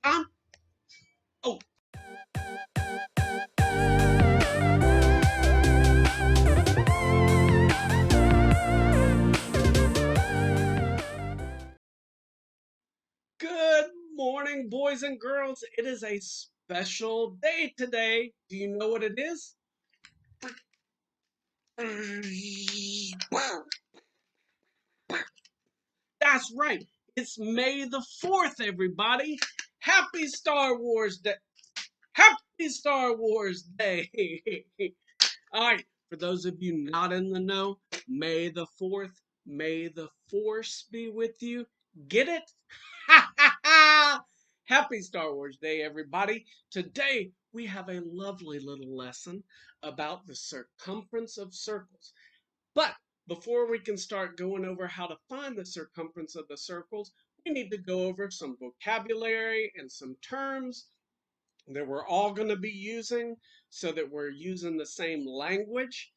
time. Oh. Good morning, boys and girls. It is a special day today. Do you know what it is? That's right. It's May the 4th, everybody. Happy Star Wars Day. Happy Star Wars Day. All right, for those of you not in the know, May the 4th, may the force be with you. Get it? Ha ha ha! Happy Star Wars Day, everybody. Today, we have a lovely little lesson about the circumference of circles. But before we can start going over how to find the circumference of the circles, we need to go over some vocabulary and some terms that we're all going to be using so that we're using the same language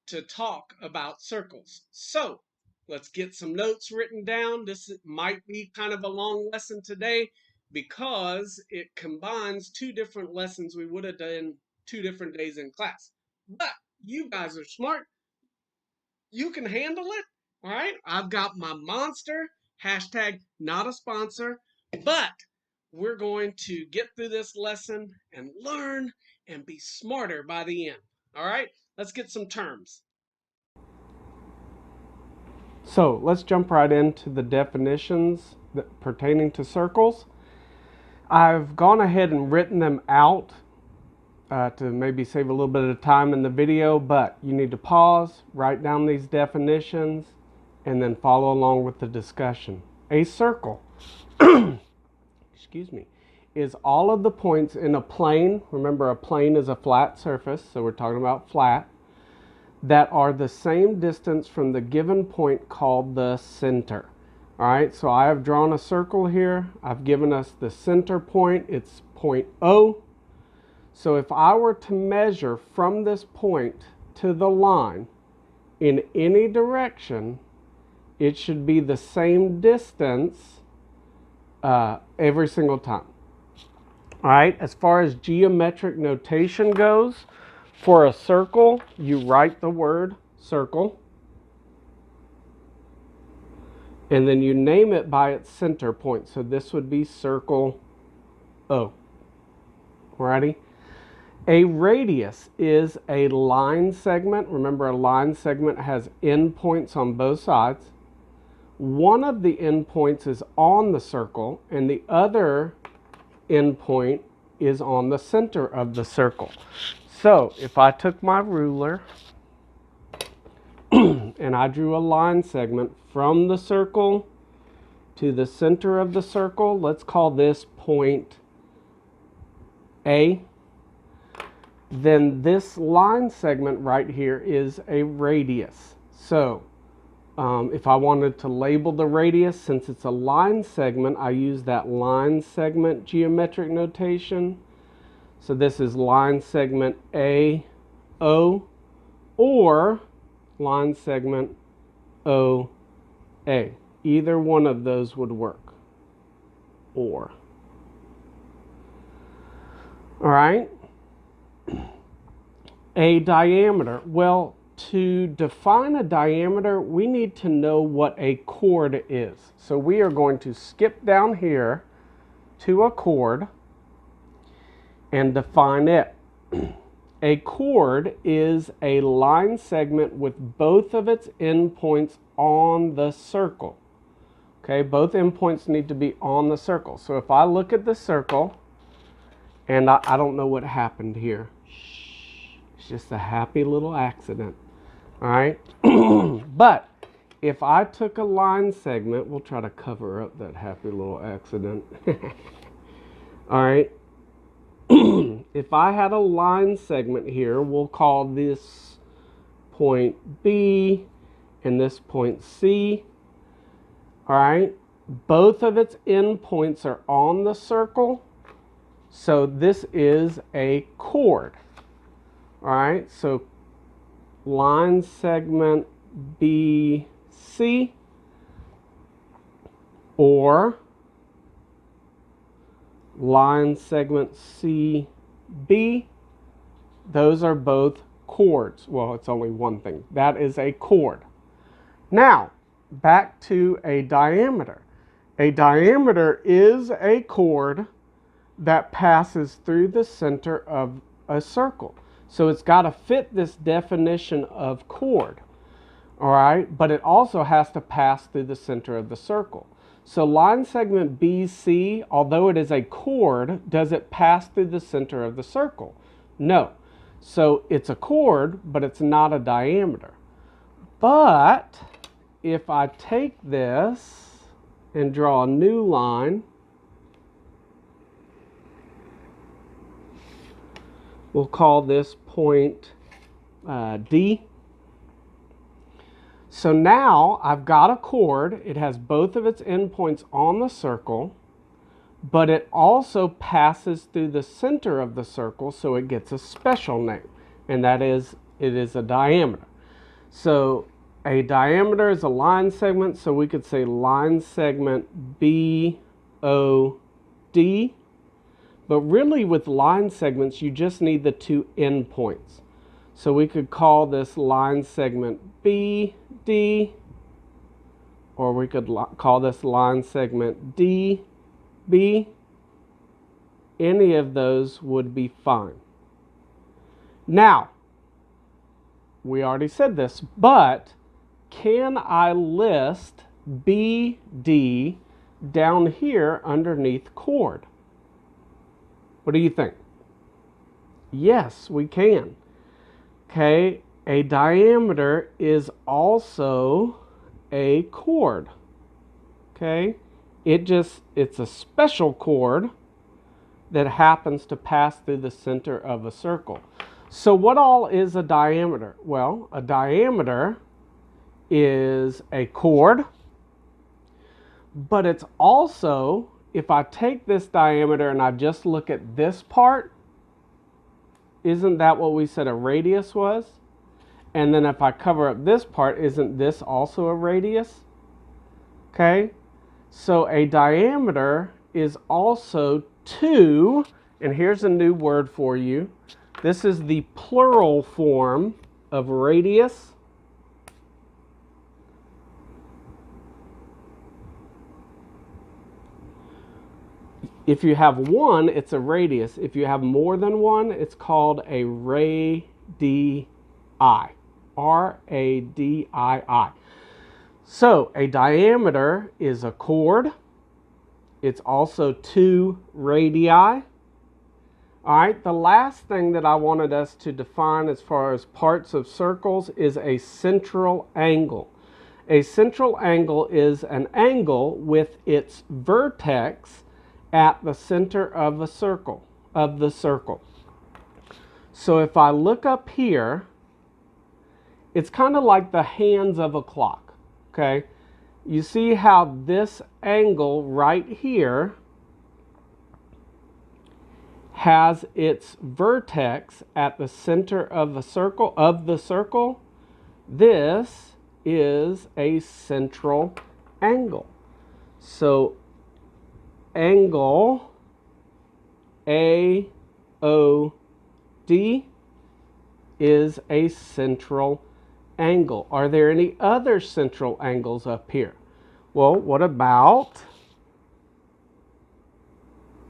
to talk about circles. So let's get some notes written down. This might be kind of a long lesson today because it combines two different lessons we would have done 2 different days in class. But you guys are smart. You can handle it. All right. I've got my monster, hashtag not a sponsor, but we're going to get through this lesson and learn and be smarter by the end. All right. Let's get some terms. So let's jump right into the definitions pertaining to circles. I've gone ahead and written them out to maybe save a little bit of time in the video, but you need to pause, write down these definitions, and then follow along with the discussion. A circle, excuse me, is all of the points in a plane. Remember, a plane is a flat surface, so we're talking about flat, that are the same distance from the given point called the center. All right, so I have drawn a circle here. I've given us the center point. It's point O. So if I were to measure from this point to the line in any direction, it should be the same distance every single time. All right, as far as geometric notation goes, for a circle, you write the word circle, and then you name it by its center point. So this would be circle O. Alrighty? A radius is a line segment. Remember, a line segment has endpoints on both sides. One of the endpoints is on the circle, and the other endpoint is on the center of the circle. So if I took my ruler and I drew a line segment from the circle to the center of the circle, let's call this point A, then this line segment right here is a radius. So if I wanted to label the radius, since it's a line segment, I use that line segment geometric notation. So this is line segment AO or line segment OA. Either one of those would work. Or. All right. A diameter. Well, to define a diameter, we need to know what a chord is. So we are going to skip down here to a chord and define it. A chord is a line segment with both of its endpoints on the circle. Okay, both endpoints need to be on the circle. So if I look at the circle, and I don't know what happened here. It's just a happy little accident. All right. But if I took a line segment, we'll try to cover up that happy little accident. All right. If I had a line segment here, we'll call this point B and this point C. All right. Both of its endpoints are on the circle. So this is a chord. All right. So line segment BC or line segment CB, those are both chords. Well, it's only one thing. That is a chord. Now, back to a diameter. A diameter is a chord that passes through the center of a circle. So it's got to fit this definition of chord. All right, but it also has to pass through the center of the circle. So line segment BC, although it is a chord, does it pass through the center of the circle? No. So it's a chord, but it's not a diameter. But if I take this and draw a new line, we'll call this point D. So now I've got a chord. It has both of its endpoints on the circle, but it also passes through the center of the circle, so it gets a special name, and that is, it is a diameter. So a diameter is a line segment, so we could say line segment BOD. But really with line segments, you just need the two endpoints. So we could call this line segment BD, or we could call this line segment DB. Any of those would be fine. Now, we already said this, but can I list BD down here underneath chord? What do you think? Yes, we can. Okay, a diameter is also a chord. Okay, it's a special chord that happens to pass through the center of a circle. So what all is a diameter? Well, a diameter is a chord, but it's also, if I take this diameter and I just look at this part, isn't that what we said a radius was? And then if I cover up this part, isn't this also a radius? Okay, so a diameter is also two, and here's a new word for you. This is the plural form of radius. If you have one, it's a radius. If you have more than one, it's called a radii. R-A-D-I-I. So a diameter is a chord. It's also two radii. All right, the last thing that I wanted us to define as far as parts of circles is a central angle. A central angle is an angle with its vertex at the center of a circle, So if I look up here, it's kind of like the hands of a clock, okay? You see how this angle right here has its vertex at the center of the circle. This is a central angle. So angle AOD is a central angle. Are there any other central angles up here? Well, what about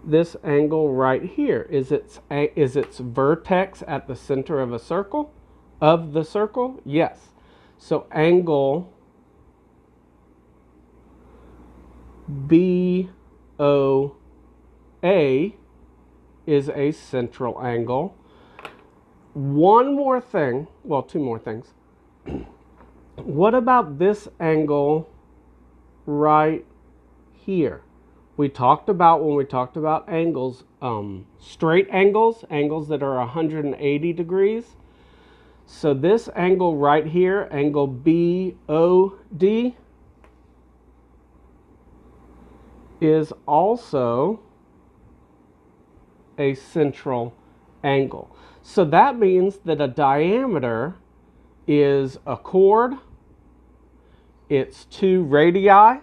this angle right here? Is its vertex at the center of a circle? Of the circle? Yes. So angle BOA is a central angle. One more thing, well, two more things. What about this angle right here? We talked about, when we talked about angles, straight angles, angles that are 180 degrees. So this angle right here, angle BOD, is also a central angle. So that means that a diameter is a chord, it's two radii,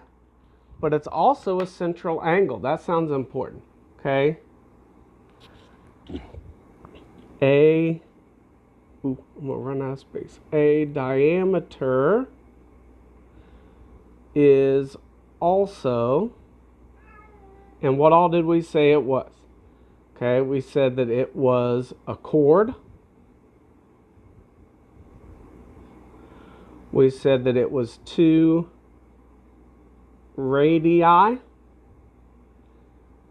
but it's also a central angle. That sounds important, Okay. I'm going to run out of space. A diameter is also, and what all did we say it was? Okay, we said that it was a chord. We said that it was 2 radii,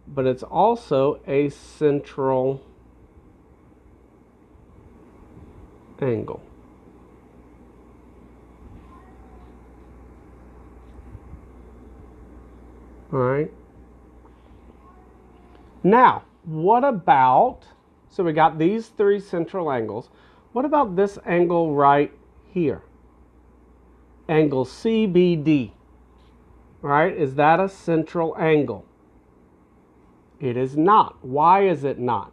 but it's also a central angle. All right. Now, what about, so we got these 3 central angles. What about this angle right here? Angle CBD. Right? Is that a central angle? It is not. Why is it not?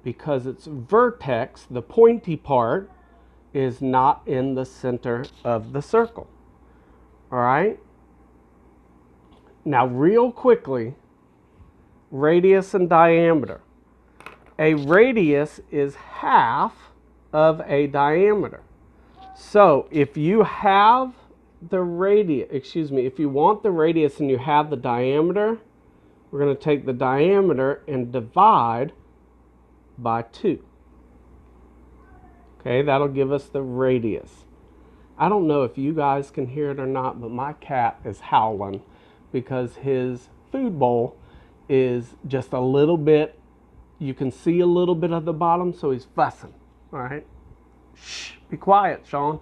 Because its vertex, the pointy part, is not in the center of the circle. All right? Now, real quickly, radius and diameter. A radius is half of a diameter. So if you have the radius, if you want the radius and you have the diameter, we're going to take the diameter and divide by 2. Okay, that'll give us the radius. I don't know if you guys can hear it or not, but my cat is howling because his food bowl is just a little bit, you can see a little bit of the bottom, so he's fussing. All right. Shh, be quiet, Sean.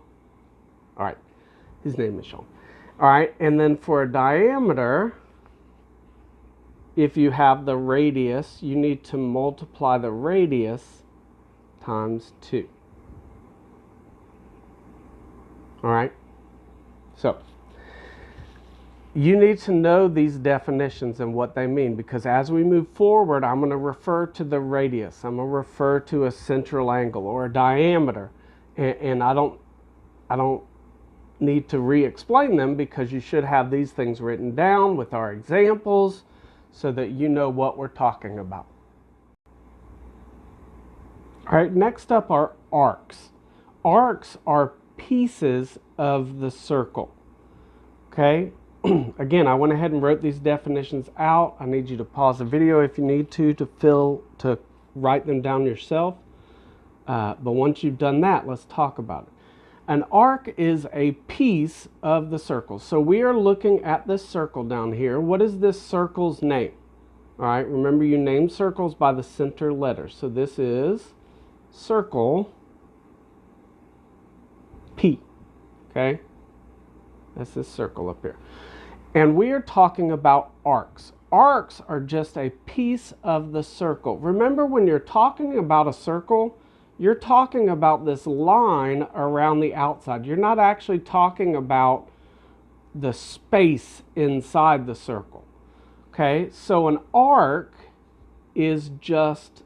All right. His name is Sean. All right. And then for a diameter, if you have the radius, you need to multiply the radius times 2. All right. So you need to know these definitions and what they mean, because as we move forward, I'm going to refer to the radius. I'm going to refer to a central angle or a diameter. And I don't need to re-explain them because you should have these things written down with our examples so that you know what we're talking about. All right, next up are arcs. Arcs are pieces of the circle. Okay? Again, I went ahead and wrote these definitions out. I need you to pause the video if you need to write them down yourself. But once you've done that, let's talk about it. An arc is a piece of the circle. So we are looking at this circle down here. What is this circle's name? All right, remember you name circles by the center letter. So this is circle P. Okay? That's this circle up here. And we are talking about arcs. Arcs are just a piece of the circle. Remember, when you're talking about a circle, you're talking about this line around the outside. You're not actually talking about the space inside the circle. Okay, so an arc is just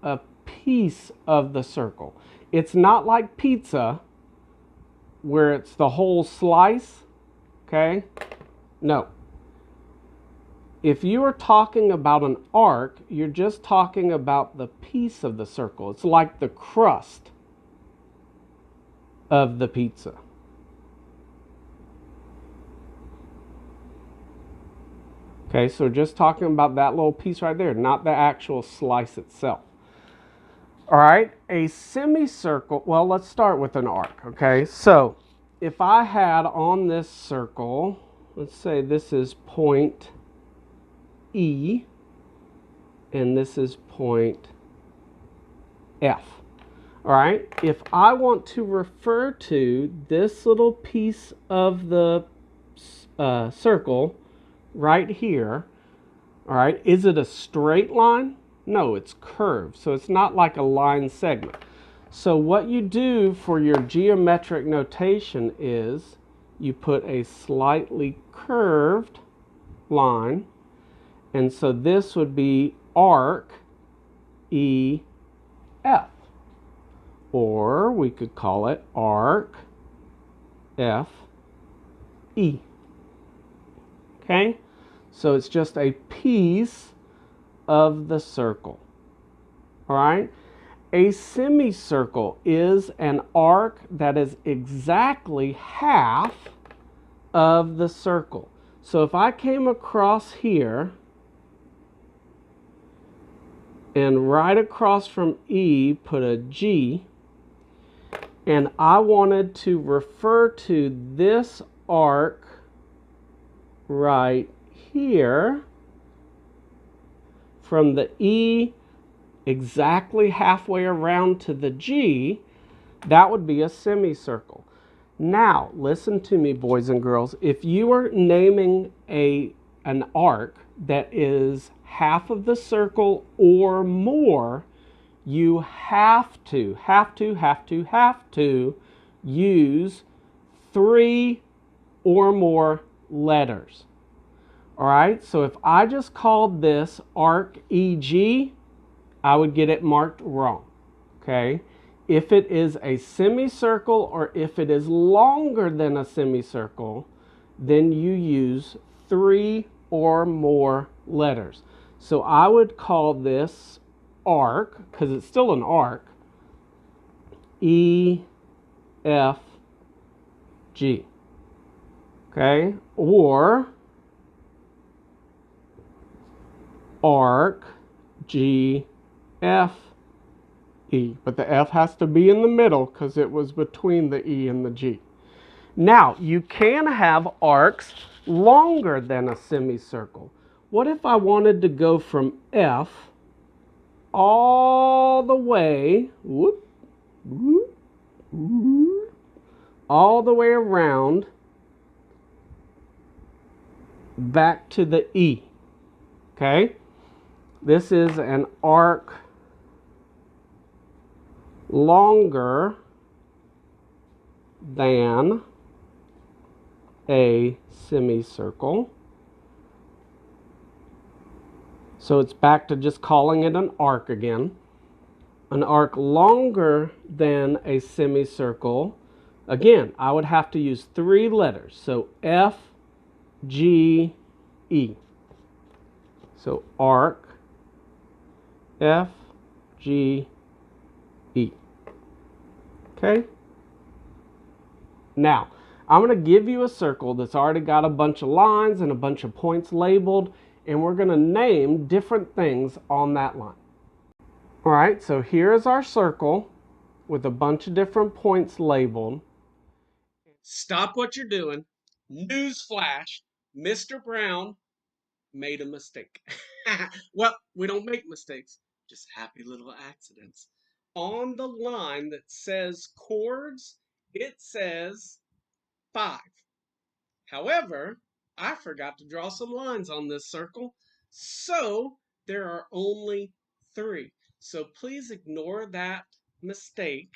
a piece of the circle. It's not like pizza where it's the whole slice. Okay, no. If you are talking about an arc, you're just talking about the piece of the circle. It's like the crust of the pizza. Okay, so just talking about that little piece right there, not the actual slice itself. All right, a semicircle, well, let's start with an arc, okay? So if I had on this circle, let's say this is point E, and this is point F. All right, if I want to refer to this little piece of the circle right here, all right, is it a straight line? No, it's curved, so it's not like a line segment. So what you do for your geometric notation is you put a slightly curved line, and so this would be arc EF, or we could call it arc FE. Okay, so it's just a piece of the circle. All right? A semicircle is an arc that is exactly half of the circle. So if I came across here and right across from E put a G, and I wanted to refer to this arc right here from the E exactly halfway around to the G, that would be a semicircle. Now, listen to me, boys and girls. If you are naming an arc that is half of the circle or more, you have to use 3 or more letters. All right, so if I just called this arc EG, I would get it marked wrong. Okay, if it is a semicircle or if it is longer than a semicircle, then you use 3 or more letters. So I would call this arc, because it's still an arc, E, F, G. Okay, or arc G, F, E. But the F has to be in the middle because it was between the E and the G. Now, you can have arcs longer than a semicircle. What if I wanted to go from F all the way, all the way around back to the E? Okay? This is an arc longer than a semicircle. So it's back to just calling it an arc again. An arc longer than a semicircle. Again, I would have to use 3 letters. So F, G, E. So arc, F, G, E. Okay? Now, I'm going to give you a circle that's already got a bunch of lines and a bunch of points labeled, and we're going to name different things on that line. All right, so here is our circle with a bunch of different points labeled. Stop what you're doing. Newsflash, Mr. Brown made a mistake. Well, we don't make mistakes, just happy little accidents. On the line that says chords, it says 5. However, I forgot to draw some lines on this circle, so there are only 3. So please ignore that mistake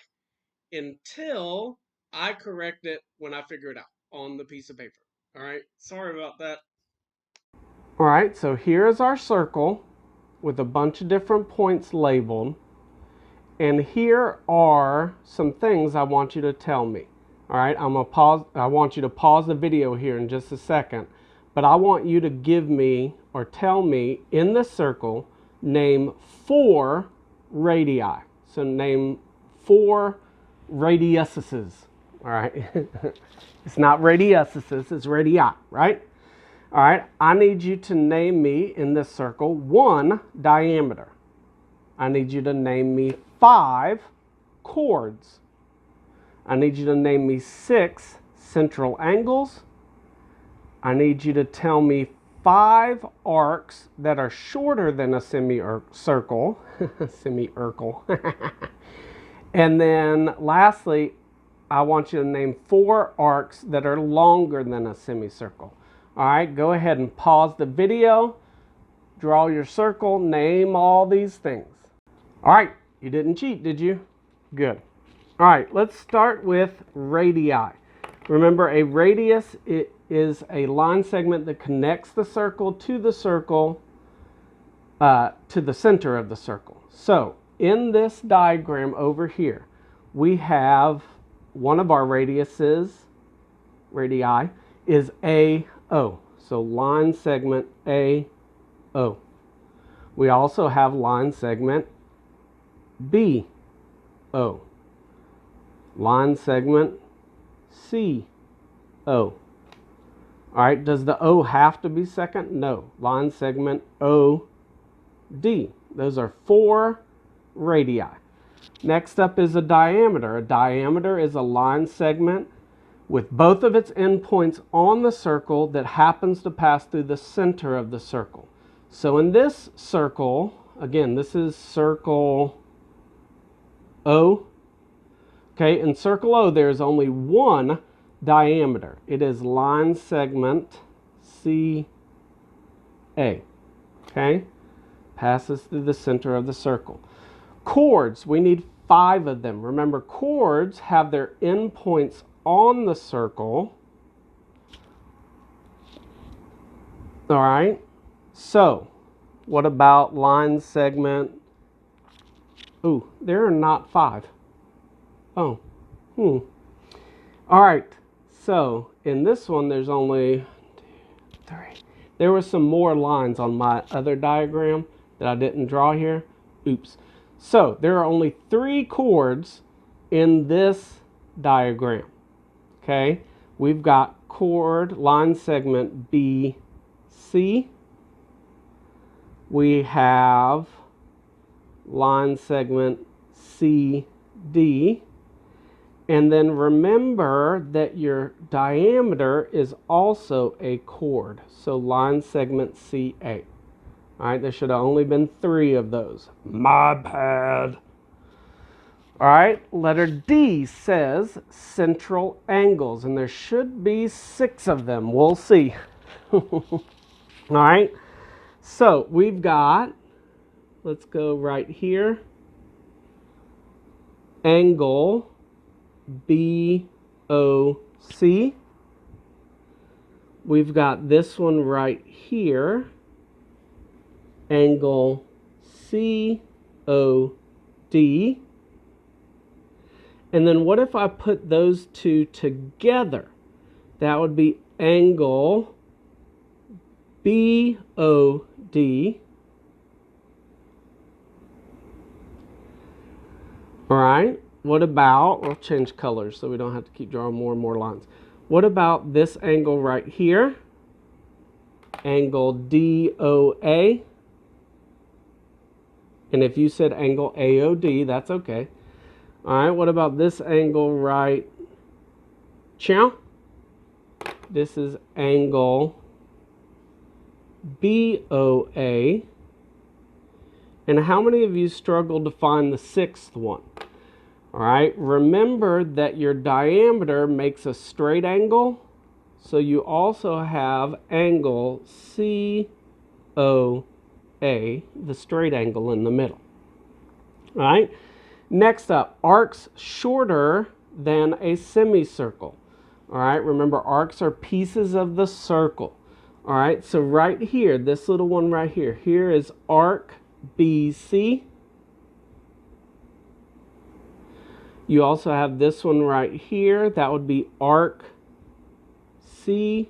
until I correct it when I figure it out on the piece of paper. All right, sorry about that. All right, so here is our circle with a bunch of different points labeled. And here are some things I want you to tell me. All right, I want you to pause the video here in just a second. But I want you to give me or tell me in this circle, name 4 radii. So name 4 radiuses. All right, it's not radiuses, it's radii, right? All right, I need you to name me in this circle 1 diameter. I need you to name me 5 chords. I need you to name me 6 central angles. I need you to tell me 5 arcs that are shorter than a semicircle. Semicircle. And then lastly, I want you to name 4 arcs that are longer than a semicircle. All right, go ahead and pause the video, draw your circle, name all these things. All right, you didn't cheat, did you? Good. All right, let's start with radii. Remember, a radius is a line segment that connects the circle, to the center of the circle. So, in this diagram over here, we have one of our radii is AO. So line segment AO. We also have line segment BO, line segment CO. All right, does the O have to be second? No. Line segment OD. Those are 4 radii. Next up is a diameter. A diameter is a line segment with both of its endpoints on the circle that happens to pass through the center of the circle. So in this circle, again, this is circle O. Okay, in circle O, there is only one diameter. It is line segment CA. Okay, passes through the center of the circle. Chords, we need 5 of them. Remember, chords have their endpoints on the circle. All right, so what about line segment? Ooh, there are not 5. Oh, All right, so in this one, there's only 2, 3. There were some more lines on my other diagram that I didn't draw here. Oops. So there are only 3 chords in this diagram. Okay, we've got chord line segment BC. We have line segment CD. And then remember that your diameter is also a chord. So line segment CA. All right, there should have only been 3 of those. My bad. All right, letter D says central angles, and there should be 6 of them. We'll see. All right, so we've got, let's go right here, angle BOC. We've got this one right here, angle COD. And then what if I put those 2 together? That would be angle BOD. All right, what about, we'll change colors so we don't have to keep drawing more and more lines. What about this angle right here? Angle DOA. And if you said angle AOD, that's okay. All right, what about this angle right? Chow. This is angle BOA. And how many of you struggled to find the 6th one? All right, remember that your diameter makes a straight angle. So you also have angle COA, the straight angle in the middle. All right. Next up, arcs shorter than a semicircle. All right, remember arcs are pieces of the circle. All right, so right here, this little one right here, here is arc BC. You also have this one right here, that would be arc CD.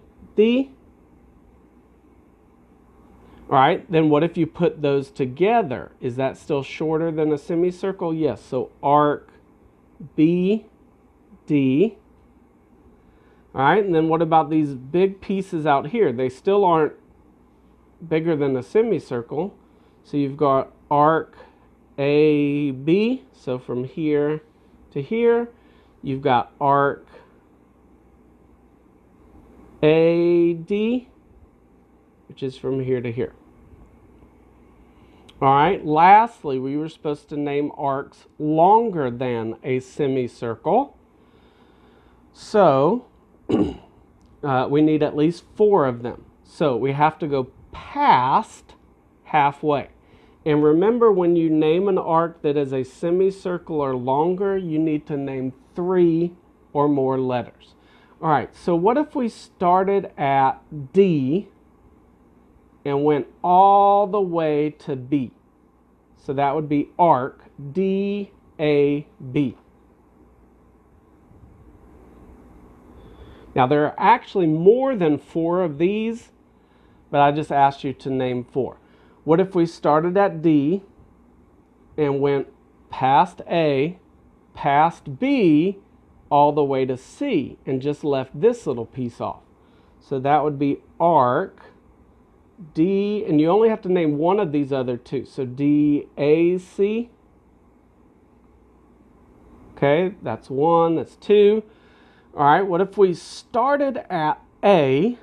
All right, then what if you put those together? Is that still shorter than a semicircle? Yes, so arc BD. All right, and then what about these big pieces out here? They still aren't bigger than a semicircle. So you've got arc AB, so from here to here. You've got arc AD, which is from here to here. All right, lastly, we were supposed to name arcs longer than a semicircle. So we need at least 4 of them. So we have to go past halfway. And remember, when you name an arc that is a semicircle or longer, you need to name 3 or more letters. All right, so what if we started at D and went all the way to B? So that would be arc DAB. Now there are actually more than 4 of these, but I just asked you to name 4. What if we started at D and went past A, past B, all the way to C, and just left this little piece off? So that would be arc D, and you only have to name one of these other two. So DAC. Okay, that's one, that's two. All right, what if we started at A,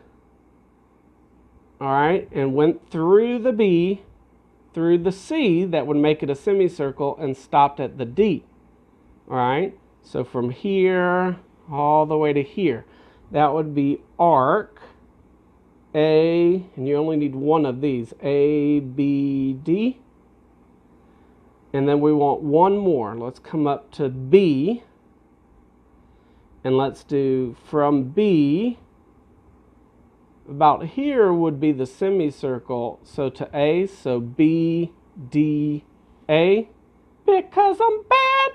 all right, and went through the B, through the C, that would make it a semicircle, and stopped at the D. All right, so from here all the way to here, that would be arc A, and you only need one of these, A, B, D. And then we want one more. Let's come up to B, and let's do from B, about here would be the semicircle, so to A, so B, D, A. Because I'm bad,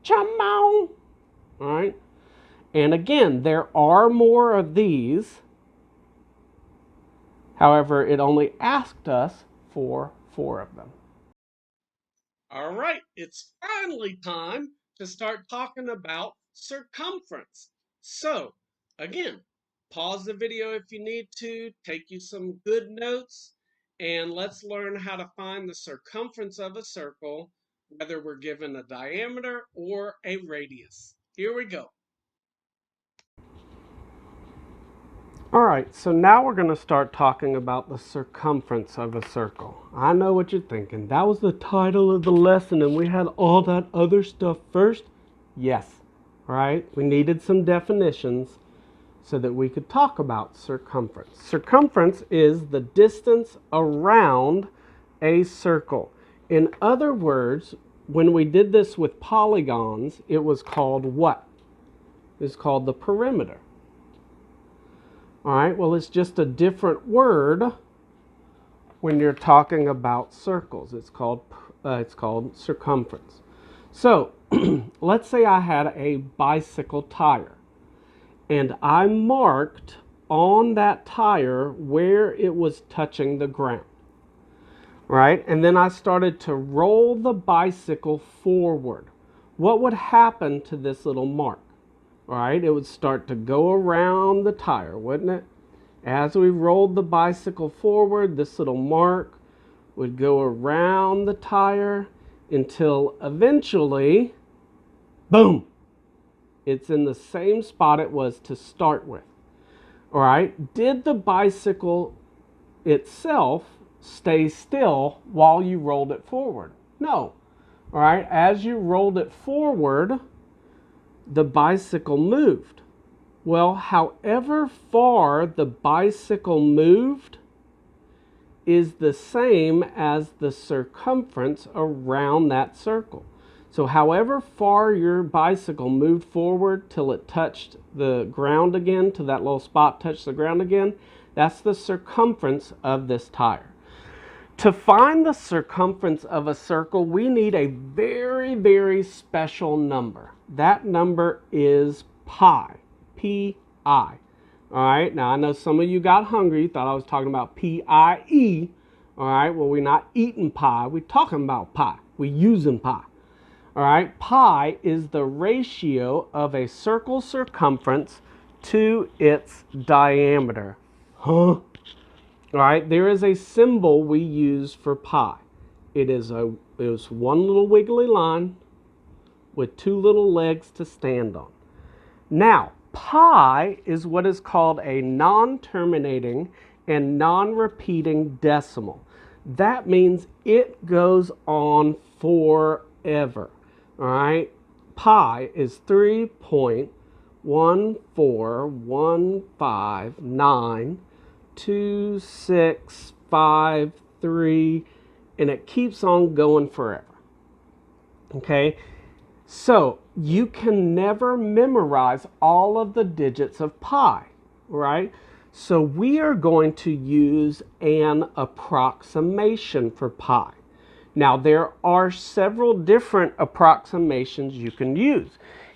come on. All right, and again, there are more of these. However, it only asked us for 4 of them. All right, it's finally time to start talking about circumference. So, again, pause the video if you need to, take you some good notes, and let's learn how to find the circumference of a circle, whether we're given a diameter or a radius. Here we go. All right, so now we're going to start talking about the circumference of a circle. I know what you're thinking. That was the title of the lesson and we had all that other stuff first. Yes, all right, we needed some definitions so that we could talk about circumference. Circumference is the distance around a circle. In other words, when we did this with polygons, it was called what? It was called the perimeter. All right, well, it's just a different word when you're talking about circles. It's called circumference. So let's say I had a bicycle tire, and I marked on that tire where it was touching the ground. Right, and then I started to roll the bicycle forward. What would happen to this little mark? All right, it would start to go around the tire, wouldn't it? As we rolled the bicycle forward, this little mark would go around the tire until eventually, boom, it's in the same spot it was to start with. All right, did the bicycle itself stay still while you rolled it forward? No. All right, as you rolled it forward, the bicycle moved. Well, however far the bicycle moved is the same as the circumference around that circle. So however far your bicycle moved forward till it touched the ground again, till that little spot touched the ground again, that's the circumference of this tire. To find the circumference of a circle, we need a very, very special number. That number is pi, P-I. All right, now I know some of you got hungry, thought I was talking about P-I-E. All right, well, we're not eating pie, we're talking about pi, we're using pi. All right, pi is the ratio of a circle circumference to its diameter. Huh? All right, there is a symbol we use for pi. It is one little wiggly line with 2 little legs to stand on. Now, pi is what is called a non-terminating and non-repeating decimal. That means it goes on forever. All right, pi is 3.141592653, and it keeps on going forever. Okay, so you can never memorize all of the digits of pi, right? So we are going to use an approximation for pi. Now, there are several different approximations you can use.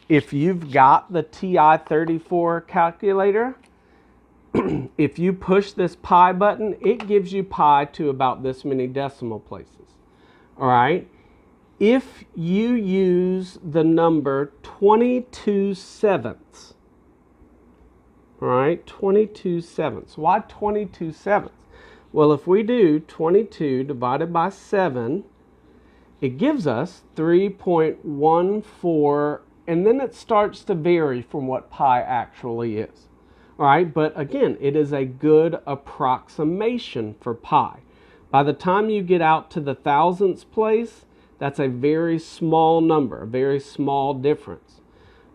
If you've got the TI-34 calculator, if you push this pi button, it gives you pi to about this many decimal places. All right? If you use the number 22/7, all right, 22/7. Why 22/7? Well, if we do 22 divided by 7, it gives us 3.14, and then it starts to vary from what pi actually is. All right, but again, it is a good approximation for pi. By the time you get out to the thousandths place, that's a very small number, a very small difference.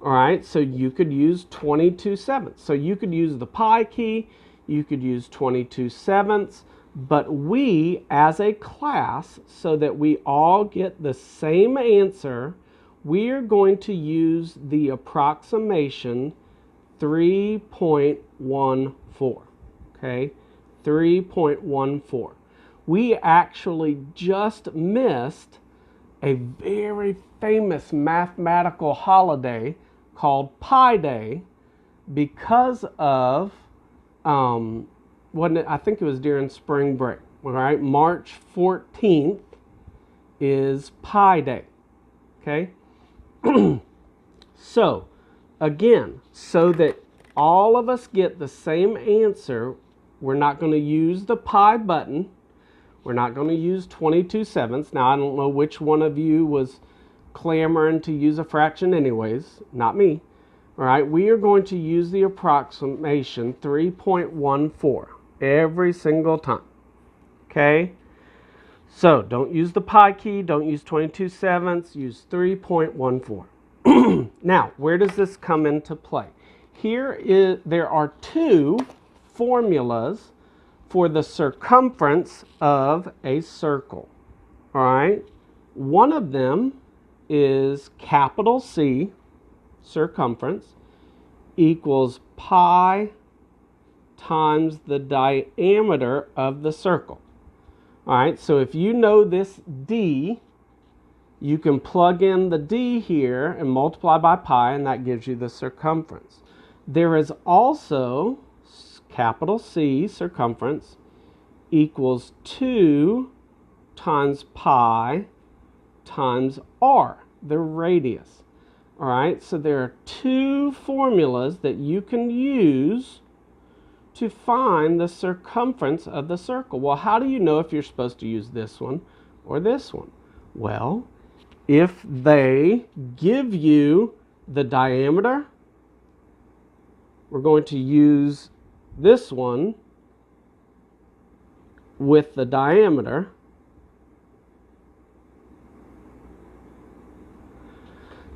All right, so you could use 22/7. So you could use the pi key, you could use 22/7, but we as a class, so that we all get the same answer, we are going to use the approximation 3.14. Okay, 3.14. We actually just missed a very famous mathematical holiday called Pi Day because of, I think it was during spring break. All right, March 14th is Pi Day. Okay, so again, so that all of us get the same answer, we're not going to use the pi button. We're not going to use 22/7. Now, I don't know which one of you was clamoring to use a fraction anyways. Not me. All right, we are going to use the approximation 3.14 every single time. Okay? So, don't use the pi key. Don't use 22/7. Use 3.14. Now, where does this come into play? There are two formulas for the circumference of a circle. All right? One of them is capital C, circumference, equals pi times the diameter of the circle. All right, so if you know this D, you can plug in the D here and multiply by pi, and that gives you the circumference. There is also capital C, circumference, equals 2 times pi times r, the radius. All right, so there are two formulas that you can use to find the circumference of the circle. Well, how do you know if you're supposed to use this one or this one? Well, if they give you the diameter, we're going to use this one with the diameter.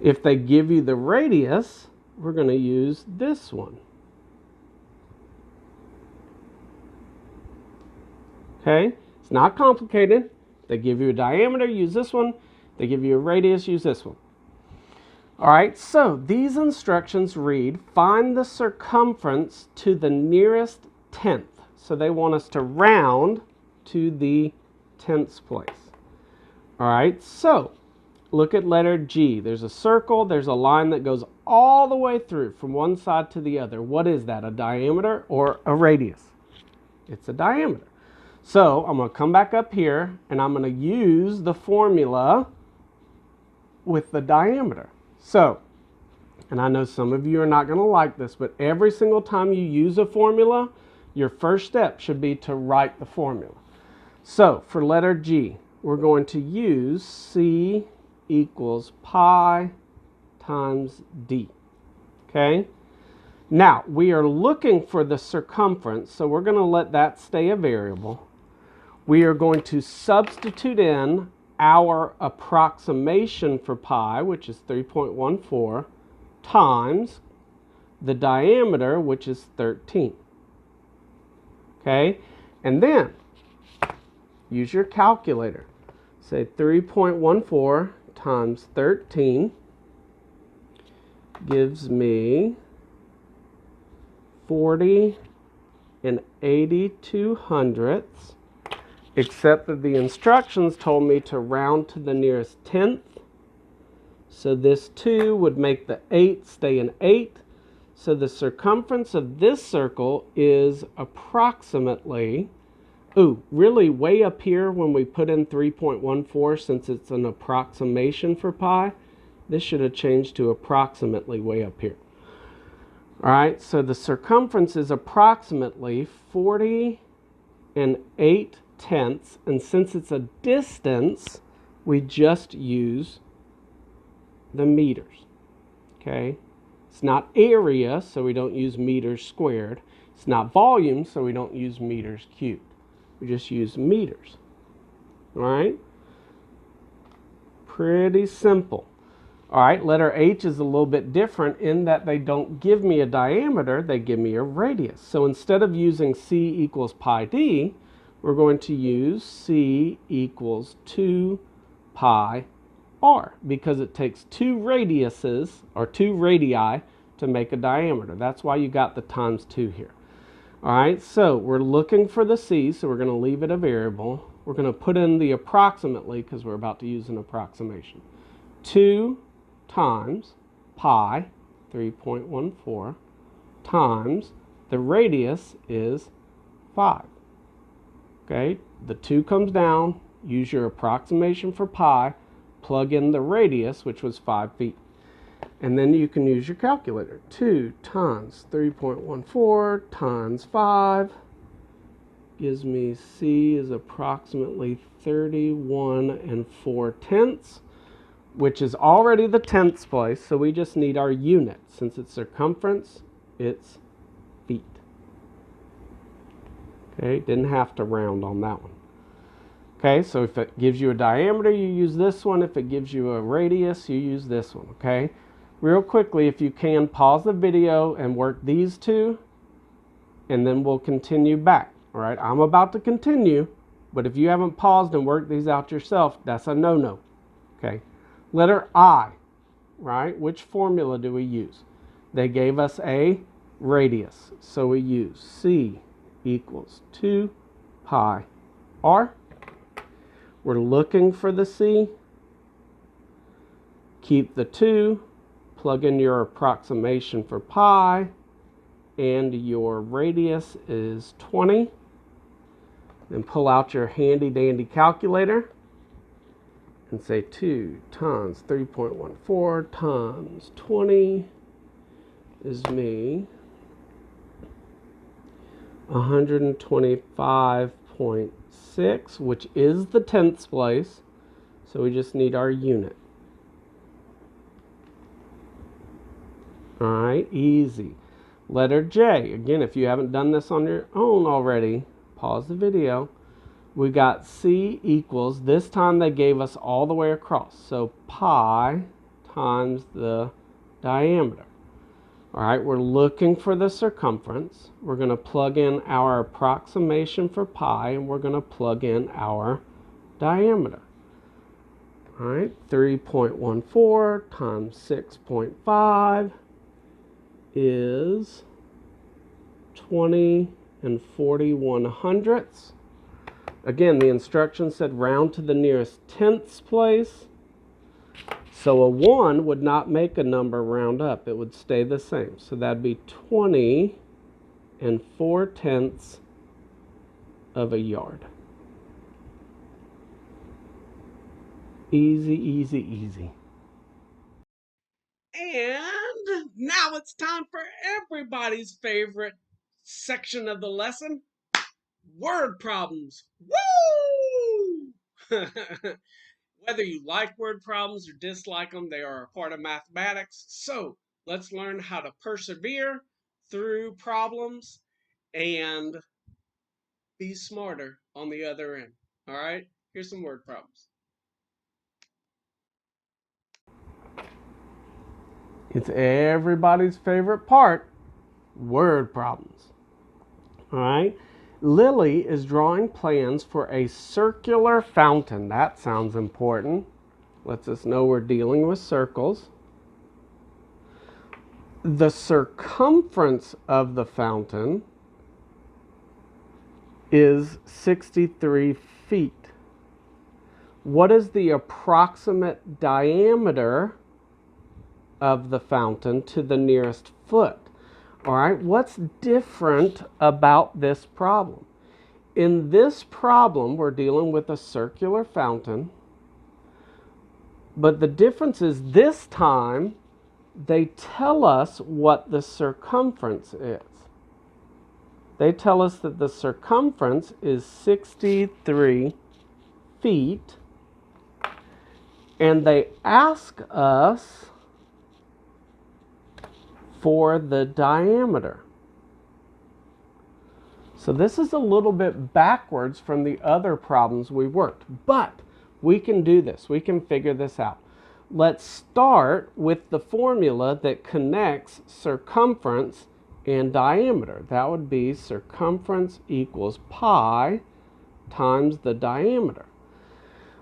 If they give you the radius, we're going to use this one. Okay? It's not complicated. They give you a diameter, use this one. They give you a radius, use this one. All right, so these instructions read, find the circumference to the nearest tenth. So they want us to round to the tenths place. All right, so look at letter G. There's a circle, there's a line that goes all the way through from one side to the other. What is that, a diameter or a radius? It's a diameter. So I'm going to come back up here and I'm going to use the formula with the diameter. So, and I know some of you are not going to like this, but every single time you use a formula, your first step should be to write the formula. So for letter G, we're going to use C equals pi times D. Okay? Now, we are looking for the circumference, so we're going to let that stay a variable. We are going to substitute in our approximation for pi, which is 3.14, times the diameter, which is 13. Okay? And then, use your calculator. Say 3.14 times 13 gives me 40 and 82 hundredths, except that the instructions told me to round to the nearest tenth. So this 2 would make the 8 stay an 8. So the circumference of this circle is approximately, really way up here when we put in 3.14, since it's an approximation for pi, this should have changed to approximately way up here. All right, so the circumference is approximately 40 and 8/10, and since it's a distance, we just use the meters, okay? It's not area, so we don't use meters squared. It's not volume, so we don't use meters cubed. We just use meters, all right? Pretty simple. All right, letter H is a little bit different in that they don't give me a diameter, they give me a radius. So instead of using C equals pi d, we're going to use C equals 2 pi r, because it takes two radiuses, or two radii, to make a diameter. That's why you got the times 2 here. All right, so we're looking for the C, so we're going to leave it a variable. We're going to put in the approximately, because we're about to use an approximation. 2 times pi, 3.14, times the radius is 5. Okay, the 2 comes down, use your approximation for pi, plug in the radius, which was 5 feet. And then you can use your calculator. 2 times 3.14 times 5 gives me C is approximately 31 4/10, which is already the tenths place, so we just need our unit. Since it's circumference, it's feet. Okay, didn't have to round on that one. Okay, so if it gives you a diameter, you use this one. If it gives you a radius, you use this one, okay? Real quickly, if you can, pause the video and work these two, and then we'll continue back, all right? I'm about to continue, but if you haven't paused and worked these out yourself, that's a no-no, okay? Letter I, right? Which formula do we use? They gave us a radius, so we use C equals 2 pi r. We're looking for the C. Keep the 2, plug in your approximation for pi, and your radius is 20. Then pull out your handy dandy calculator and say 2 times 3.14 times 20 is me 125.6, which is the tenths place. So we just need our unit. All right, easy. Letter J. Again, if you haven't done this on your own already, pause the video. We got C equals, this time they gave us all the way across. So pi times the diameter. All right, we're looking for the circumference. We're going to plug in our approximation for pi, and we're going to plug in our diameter. All right, 3.14 times 6.5 is 20 41/100. Again, the instructions said round to the nearest tenths place. So a 1 would not make a number round up. It would stay the same. So that'd be 20 4/10 of a yard. Easy, easy, easy. And now it's time for everybody's favorite section of the lesson, word problems. Woo! Whether you like word problems or dislike them, they are a part of mathematics. So let's learn how to persevere through problems and be smarter on the other end. All right, here's some word problems. It's everybody's favorite part, word problems. All right. Lily is drawing plans for a circular fountain. That sounds important. Lets us know we're dealing with circles. The circumference of the fountain is 63 feet. What is the approximate diameter of the fountain to the nearest foot? All right, what's different about this problem? In this problem, we're dealing with a circular fountain, but the difference is this time they tell us what the circumference is. They tell us that the circumference is 63 feet, and they ask us for the diameter. So this is a little bit backwards from the other problems we worked, but we can do this. We can figure this out. Let's start with the formula that connects circumference and diameter. That would be circumference equals pi times the diameter.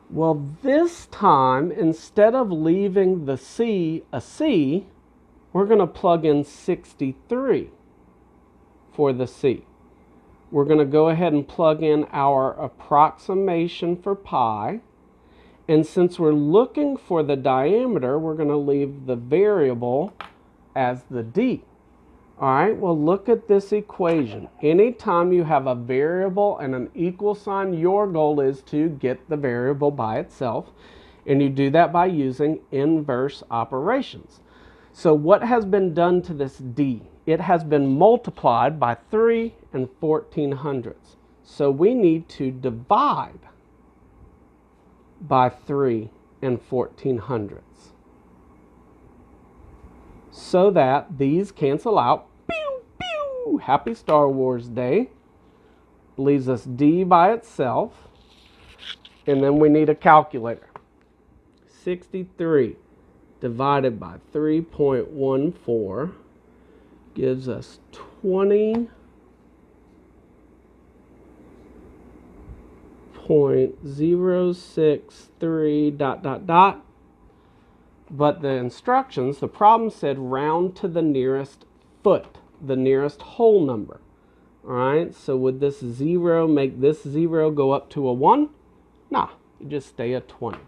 Well, this time, instead of leaving the C a C, we're going to plug in 63 for the C. We're going to go ahead and plug in our approximation for pi. And since we're looking for the diameter, we're going to leave the variable as the d. All right, well, look at this equation. Anytime you have a variable and an equal sign, your goal is to get the variable by itself. And you do that by using inverse operations. So what has been done to this d? It has been multiplied by 3 and 1400ths. So we need to divide by 3 and 1400ths. So that these cancel out. Pew, pew! Happy Star Wars Day. Leaves us d by itself. And then we need a calculator. 63 divided by 3.14 gives us 20.063 ... But the instructions, the problem said round to the nearest foot, the nearest whole number. All right, so would this 0 make this 0 go up to a 1? Nah, you just stay at 20.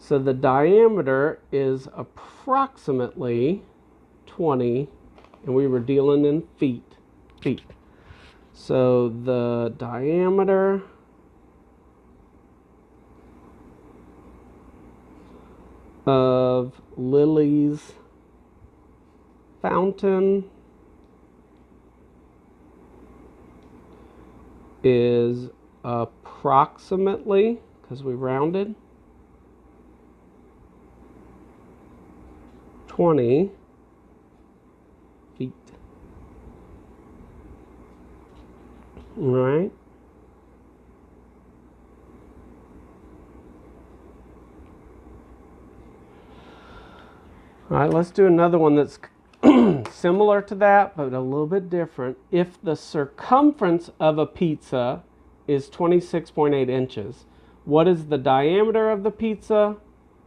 So the diameter is approximately 20, and we were dealing in feet. So the diameter of Lily's fountain is approximately, because we rounded, 20 feet. All right. All right, let's do another one that's similar to that, but a little bit different. If the circumference of a pizza is 26.8 inches, what is the diameter of the pizza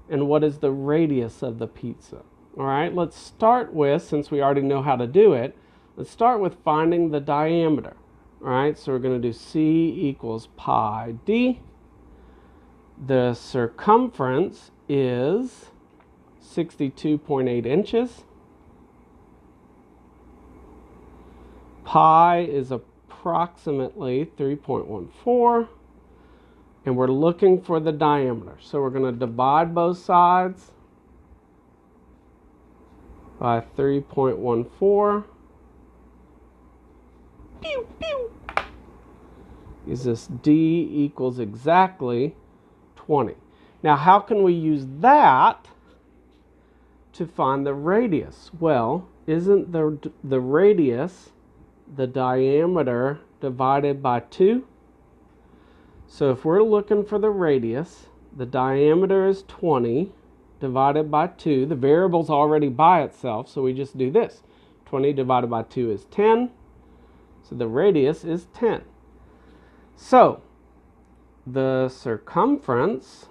and what is the radius of the pizza? All right, let's start with, since we already know how to do it, let's start with finding the diameter. All right, so we're going to do C equals pi d. The circumference is 62.8 inches. Pi is approximately 3.14. And we're looking for the diameter. So we're going to divide both sides by 3.14. Pew, pew. Is this d equals exactly 20. Now, how can we use that to find the radius? Well, isn't the radius the diameter divided by 2? So if we're looking for the radius, the diameter is 20 divided by 2. The variable's already by itself, so we just do this. 20 divided by 2 is 10. So the radius is 10. So the circumference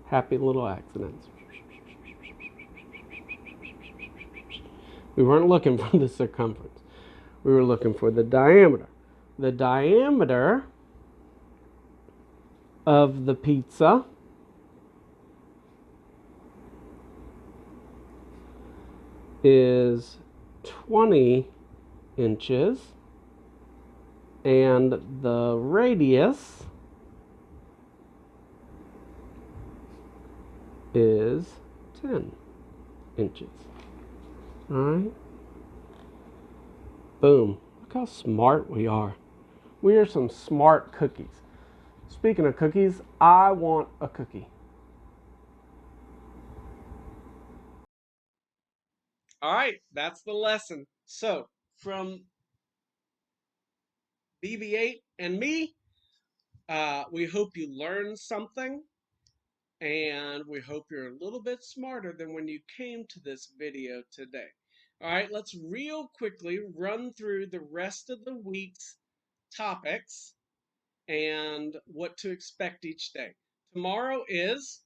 happy little accidents. We weren't looking for the circumference. We were looking for the diameter. The diameter of the pizza is 20 inches, and the radius is 10 inches. All right. Boom. Look how smart we are. We are some smart cookies. Speaking of cookies, I want a cookie. All right, that's the lesson. So, from BB-8 and me, we hope you learned something, and we hope you're a little bit smarter than when you came to this video today. All right, let's real quickly run through the rest of the week's topics and what to expect each day. Tomorrow is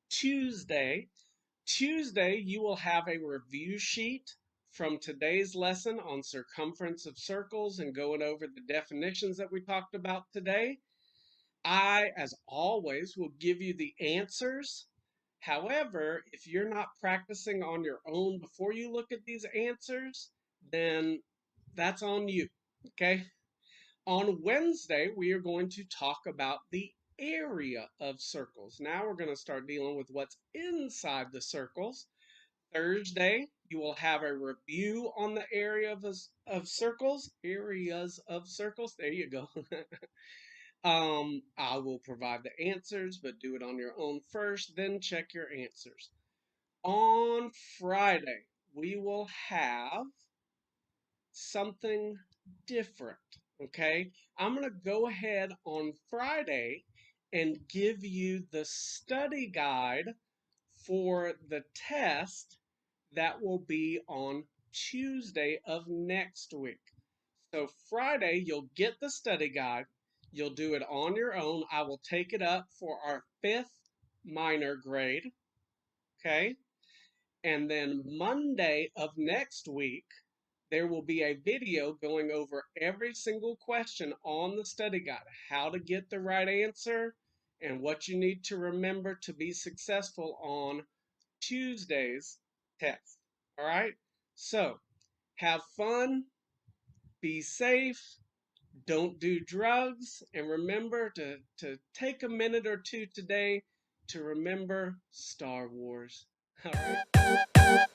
Tuesday. Tuesday, you will have a review sheet from today's lesson on circumference of circles and going over the definitions that we talked about today. I, as always, will give you the answers. However, if you're not practicing on your own before you look at these answers, then that's on you. Okay? On Wednesday, we are going to talk about the area of circles. Now we're going to start dealing with what's inside the circles. Thursday, you will have a review on the area of circles, areas of circles. There you go. I will provide the answers, but do it on your own first, then check your answers. On Friday, we will have something different. Okay, I'm going to go ahead on Friday and give you the study guide for the test that will be on Tuesday of next week. So Friday, you'll get the study guide. You'll do it on your own. I will take it up for our 5th minor grade. Okay. And then Monday of next week, there will be a video going over every single question on the study guide, how to get the right answer, and what you need to remember to be successful on Tuesday's test. All right? So, have fun, be safe, don't do drugs, and remember to take a minute or two today to remember Star Wars. All right?